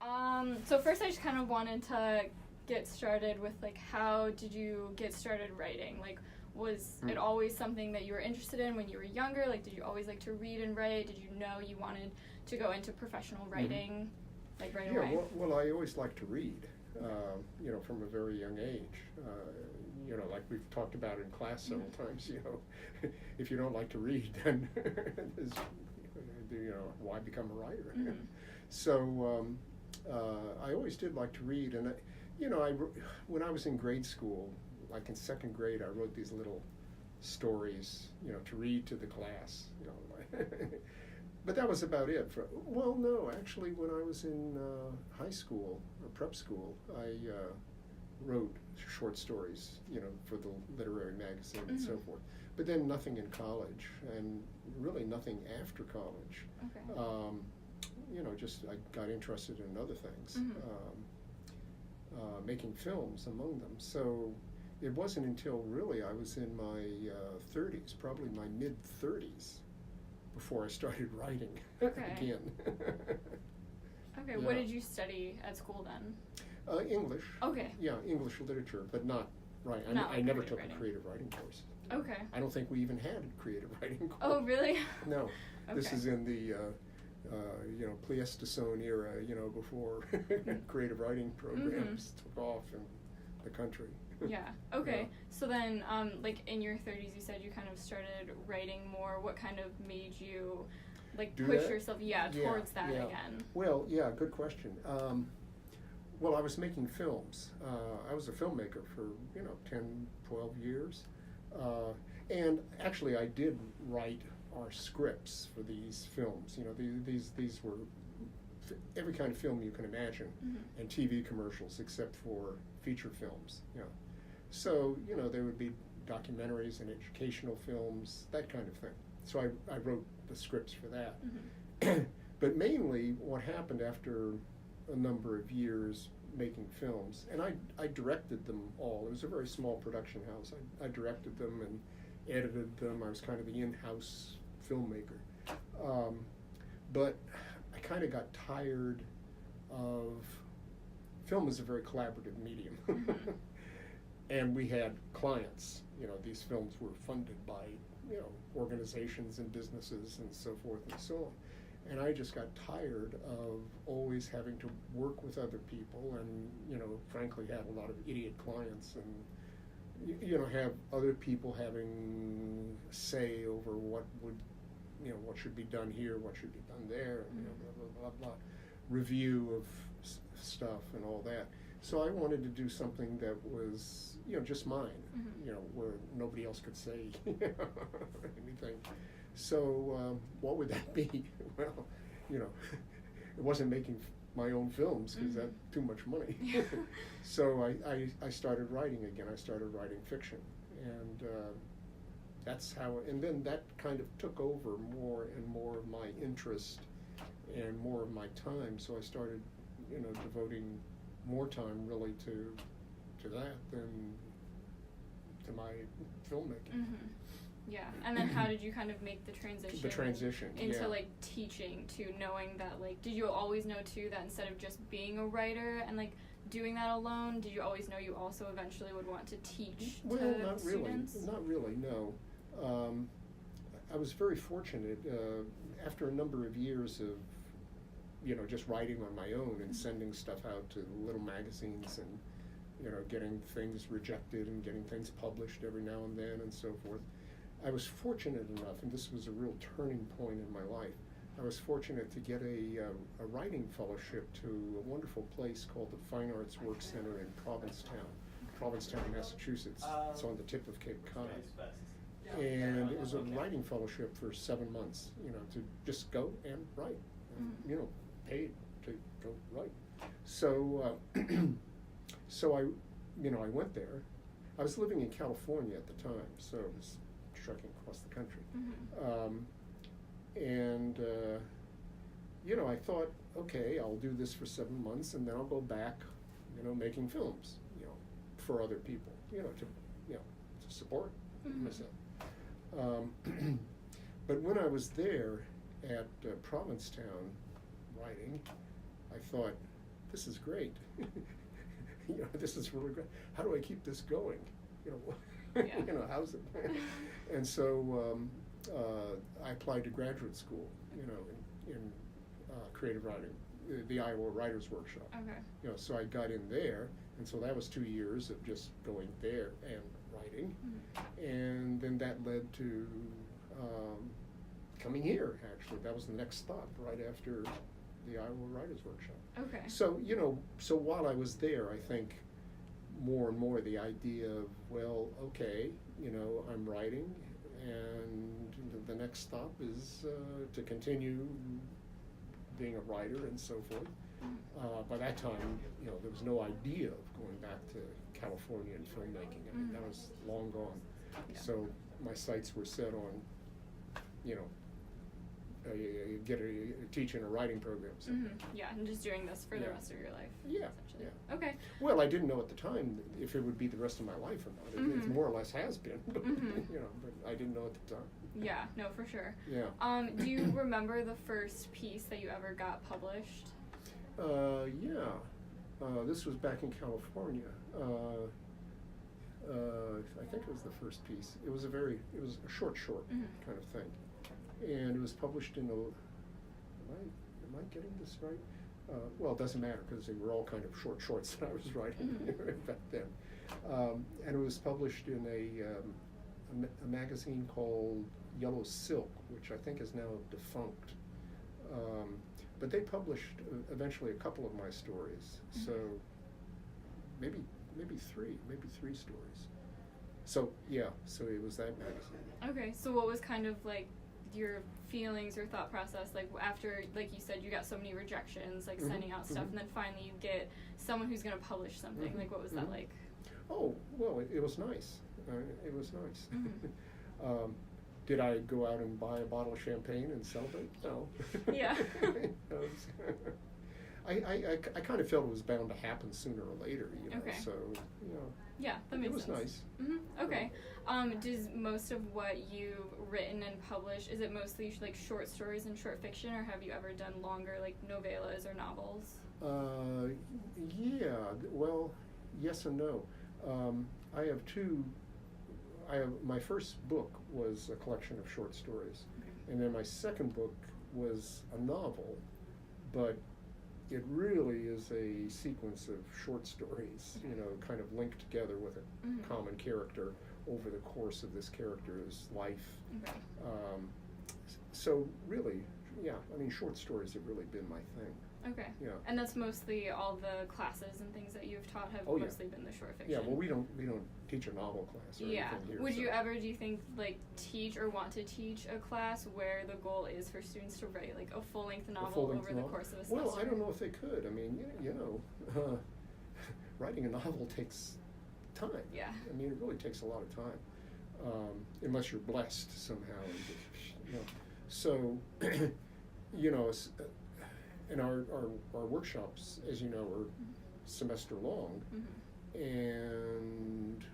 So first I just kind of wanted to get started with, like, how did you get started writing? Like, was it always something that you were interested in when you were younger? Like, did you always like to read and write? Did you know you wanted to go into professional writing, like, right away? Yeah, well, I always liked to read, from a very young age. Like we've talked about in class several times, if you don't like to read, then why become a writer? So I always did like to read, and when I was in grade school, like in second grade, I wrote these little stories, to read to the class, But that was about it. No, actually, when I was in high school or prep school, I wrote short stories, for the literary magazine and so forth. But then nothing in college, and really nothing after college. Okay. Just I got interested in other things, making films among them. So it wasn't until really I was in my 30s, probably my mid-30s, before I started writing again. Okay, what did you study at school then? English. Okay. Yeah, English literature, but not right. I never took a creative writing course. Okay. I don't think we even had a creative writing course. Oh, really? No. Okay. This is in the Pleistocene era, before creative writing programs took off in the country. Yeah. Okay. Yeah. So then, like, in your 30s, you said you kind of started writing more. What kind of made you, like, push yourself, towards that again? Well, yeah, good question. Well, I was making films. I was a filmmaker for 10, 12 years, and actually, I did write our scripts for these films. These were every kind of film you can imagine, and TV commercials, except for feature films. So, there would be documentaries and educational films, that kind of thing. So I wrote the scripts for that. But mainly what happened after a number of years making films, and I directed them all. It was a very small production house. I directed them and edited them. I was kind of the in-house filmmaker. But I kind of got tired of, film is a very collaborative medium. And we had clients. These films were funded by, organizations and businesses and so forth and so on. And I just got tired of always having to work with other people and, frankly, had a lot of idiot clients and, have other people having say over what would, what should be done here, what should be done there, and, blah, blah, blah, blah, review of stuff and all that. So I wanted to do something that was, just mine, where nobody else could say anything. So what would that be? Well, it wasn't making my own films because that's too much money. So I started writing again. I started writing fiction, and that's how. And then that kind of took over more and more of my interest and more of my time. So I started, devoting more time really to that than to my filmmaking. Yeah, and then how did you kind of make the transition? The transition into like teaching, to knowing that, like, did you always know too that instead of just being a writer and like doing that alone, did you always know you also eventually would want to teach to students? Not really, no. I was very fortunate after a number of years of just writing on my own and sending stuff out to little magazines and getting things rejected and getting things published every now and then and so forth. I was fortunate enough, and this was a real turning point in my life, I was fortunate to get a writing fellowship to a wonderful place called the Fine Arts Work Center in Provincetown, Massachusetts. It's on the tip of Cape Cod. And it was a writing fellowship for 7 months, to just go and write, paid to go write. So, so I went there. I was living in California at the time, so I was trekking across the country. And I thought, okay, I'll do this for 7 months, and then I'll go back, making films, for other people, to support myself. But when I was there at Provincetown writing, I thought, this is great. This is really great. How do I keep this going? Yeah. How's it? And so I applied to graduate school, in creative writing, the Iowa Writers Workshop. Okay. So I got in there, and so that was 2 years of just going there and writing, and then that led to coming here. Actually, that was the next stop right after the Iowa Writers Workshop. Okay. So so while I was there, I think more and more the idea of, well, okay, I'm writing, and the next stop is to continue being a writer and so forth. By that time, there was no idea of going back to California and filmmaking. I mean, that was long gone. Yeah. So my sights were set on, teaching a writing program. So. Yeah, and just doing this for the rest of your life. Yeah, essentially. yeah. Okay. Well, I didn't know at the time if it would be the rest of my life or not. It more or less has been, but, but I didn't know at the time. Yeah, no, for sure. Yeah. Do you remember the first piece that you ever got published? Yeah. This was back in California. I think it was the first piece. It was a short kind of thing. And it was published in am I getting this right? Well, it doesn't matter because they were all kind of short shorts that I was writing back then. And it was published in a magazine called Yellow Silk, which I think is now defunct. But they published eventually a couple of my stories. So maybe three stories. So yeah, so it was that magazine. Okay, so what was kind of like your feelings or thought process, like after, like you said, you got so many rejections, like sending out stuff, and then finally you get someone who's going to publish something. Like, what was that like? Oh, well, it was nice. It was nice. Did I go out and buy a bottle of champagne and celebrate? No. Yeah. I kind of felt it was bound to happen sooner or later, Okay. So, Yeah, that makes sense. It was nice. Okay. Does most of what you've written and published, is it mostly like short stories and short fiction, or have you ever done longer, like novellas or novels? Yeah, well, yes and no. I have my first book was a collection of short stories, and then my second book was a novel, but it really is a sequence of short stories, kind of linked together with a common character over the course of this character's life. Okay. So really, yeah, I mean, short stories have really been my thing. Okay. Yeah. And that's mostly all the classes and things that you've taught have mostly been the short fiction. Yeah, well, we don't teach a novel class or anything here. Would you ever, do you think, like, teach or want to teach a class where the goal is for students to write, like, a full-length novel over the course of a semester? Well, I don't know if they could. I mean, writing a novel takes time. Yeah. I mean, it really takes a lot of time, unless you're blessed somehow. So, and our workshops, as you know, are semester long, and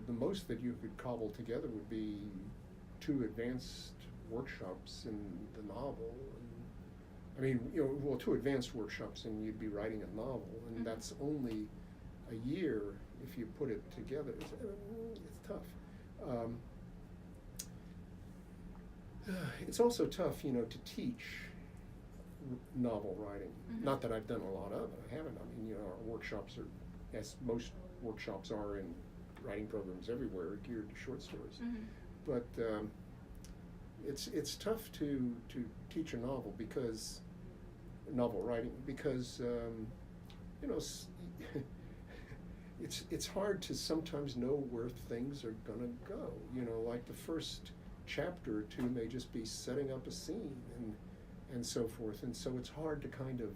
the most that you could cobble together would be 2 advanced workshops in the novel. I mean, 2 advanced workshops, and you'd be writing a novel, and that's only a year if you put it together. It's tough. It's also tough, to teach novel writing. Not that I've done a lot of it. I haven't. I mean, our workshops are, as most workshops are in writing programs everywhere, geared to short stories. But it's tough to teach a novel novel writing because it's hard to sometimes know where things are gonna go. Like the first chapter or 2 may just be setting up a scene and so forth, and so it's hard to kind of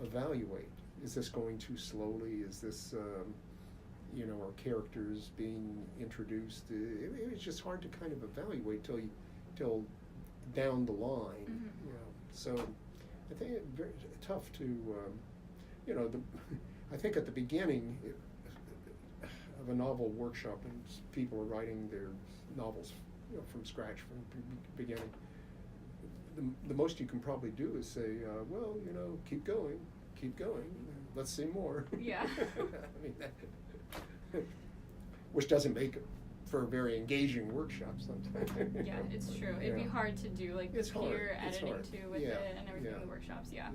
evaluate. Is this going too slowly? Is this are characters being introduced? It's just hard to kind of evaluate till down the line. So I think it's very tough to I think at the beginning of a novel workshop, and people are writing their novels from scratch from the beginning, the most you can probably do is say, well, keep going, keep going. Let's see more. Yeah. I mean, which doesn't make it for a very engaging workshop sometimes. Yeah, it's true. It'd be hard to do like It's peer hard. It's editing hard. too with Yeah. it and everything Yeah. in the workshops. Yeah.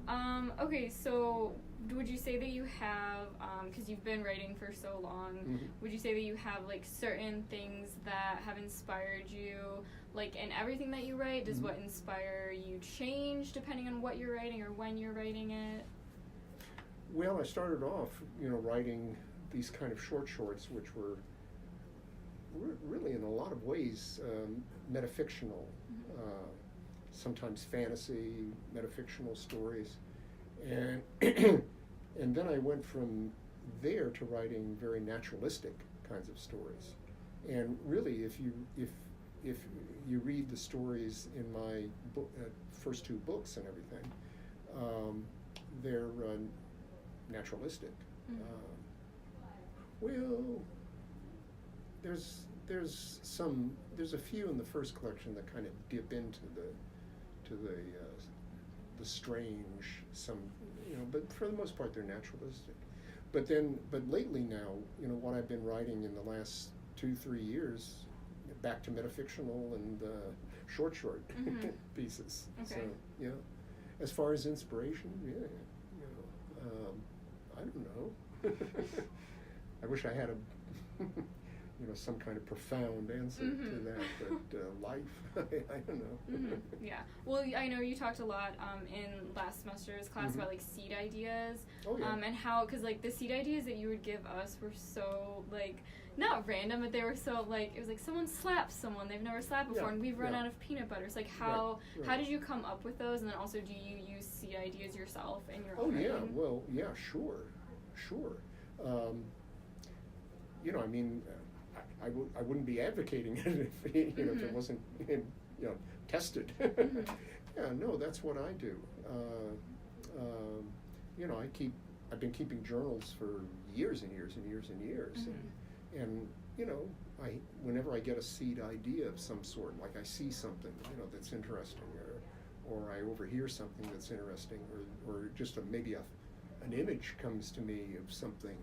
Yeah. Okay, so would you say that you have, because you've been writing for so long, Mhm. would you say that you have like certain things that have inspired you, like in everything that you write? Does Mhm. what inspire you change depending on what you're writing or when you're writing it? Well, I started off, writing these kind of shorts, which were really, in a lot of ways, metafictional, sometimes fantasy, metafictional stories, and and then I went from there to writing very naturalistic kinds of stories. And really, if you read the stories in my first two books and everything, they're naturalistic. Mhm. Well, there's a few in the first collection that kind of dip into the strange, but for the most part they're naturalistic. But lately now, what I've been writing in the last 2-3 years, back to metafictional and short Mhm. pieces. Okay. So yeah, as far as inspiration, I don't know. I wish I had a some kind of profound answer to Mhm. that, but life, I don't know. Mhm. Yeah. Well, I know you talked a lot in last semester's class Mhm. about like seed ideas, Oh, yeah. and how, because like the seed ideas that you would give us were so like not random, but they were so like it was like someone slaps someone they've never slapped before, Yeah, and we've run yeah. out of peanut butter. So like how Right. did you come up with those, and then also do you use seed ideas yourself in your Oh, own yeah, writing? well, yeah, sure. I mean, I wouldn't be advocating it if if it Mhm. wasn't tested. Mhm. Yeah, no, that's what I do. I've been keeping journals for years and years and years and years, Mhm. and whenever I get a seed idea of some sort, like I see something that's interesting, or I overhear something that's interesting, or just maybe an image comes to me of something,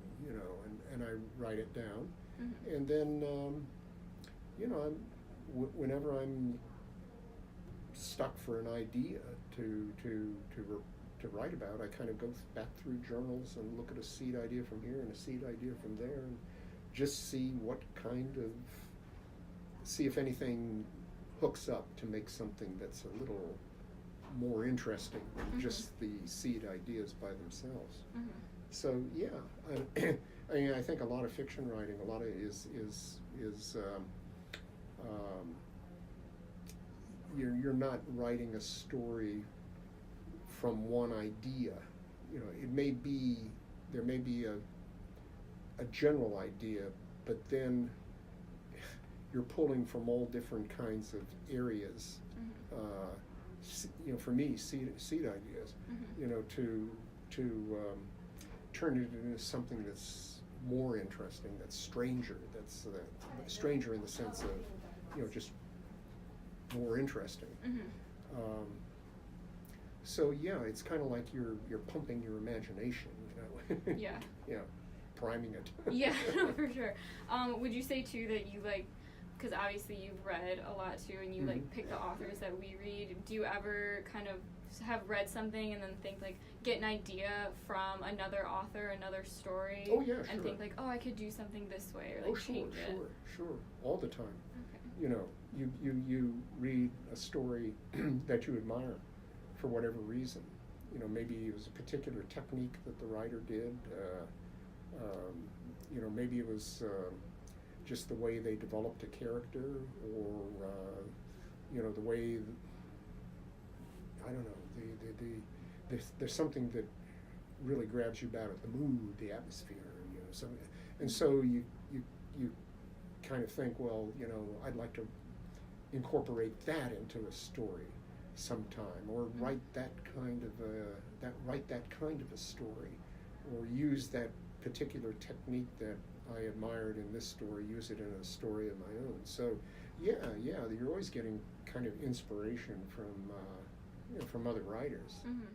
and I write it down. Mhm. And then, whenever I'm stuck for an idea to write about, I kind of go back through journals and look at a seed idea from here and a seed idea from there, and just see see if anything hooks up to make something that's a little more interesting than Mhm. just the seed ideas by themselves. Mhm. So yeah, I mean, I think a lot of fiction writing, a lot of is you're not writing a story from one idea. There may be a general idea, but then you're pulling from all different kinds of areas. Mhm. For me, seed ideas. Mhm. To turn it into something that's more interesting, that's stranger, stranger in the sense of, just more interesting. Mhm. So yeah, it's kind of like you're pumping your imagination, Yeah. Yeah, priming it. Yeah, for sure. Would you say too that you like, because obviously you've read a lot too, and you like Mhm. pick the authors that we read. Do you ever kind of have read something and then think like get an idea from another author, another story? Oh, yeah, And sure. think like, oh, I could do something this way, or like Oh, sure, change it. sure, all the time. Okay. You read a story that you admire for whatever reason. Maybe it was a particular technique that the writer did. Maybe it was just the way they developed a character, or the way I don't know. There's something that really grabs you about it, the mood, the atmosphere, and so you kind of think, well, I'd like to incorporate that into a story sometime, or write that kind of a story, or use that particular technique that I admired in this story, use it in a story of my own. So yeah, you're always getting kind of inspiration from other writers. Mhm.